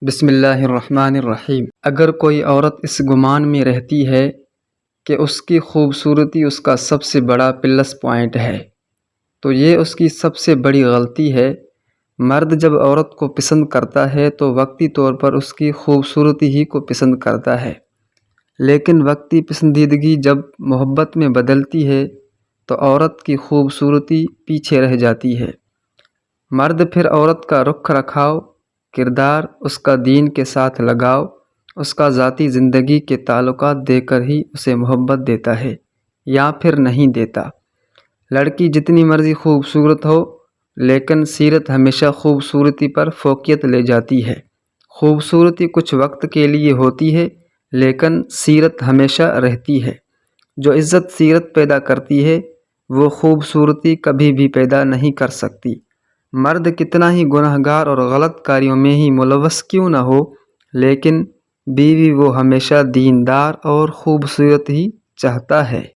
بسم اللہ الرحمن الرحیم۔ اگر کوئی عورت اس گمان میں رہتی ہے کہ اس کی خوبصورتی اس کا سب سے بڑا پلس پوائنٹ ہے تو یہ اس کی سب سے بڑی غلطی ہے۔ مرد جب عورت کو پسند کرتا ہے تو وقتی طور پر اس کی خوبصورتی ہی کو پسند کرتا ہے، لیکن وقتی پسندیدگی جب محبت میں بدلتی ہے تو عورت کی خوبصورتی پیچھے رہ جاتی ہے۔ مرد پھر عورت کا رخ رکھاؤ، کردار، اس کا دین کے ساتھ لگاؤ، اس کا ذاتی زندگی کے تعلقات دے کر ہی اسے محبت دیتا ہے یا پھر نہیں دیتا۔ لڑکی جتنی مرضی خوبصورت ہو لیکن سیرت ہمیشہ خوبصورتی پر فوقیت لے جاتی ہے۔ خوبصورتی کچھ وقت کے لیے ہوتی ہے لیکن سیرت ہمیشہ رہتی ہے۔ جو عزت سیرت پیدا کرتی ہے وہ خوبصورتی کبھی بھی پیدا نہیں کر سکتی۔ مرد کتنا ہی گنہگار اور غلط کاریوں میں ہی ملوث کیوں نہ ہو، لیکن بیوی وہ ہمیشہ دیندار اور خوبصورت ہی چاہتا ہے۔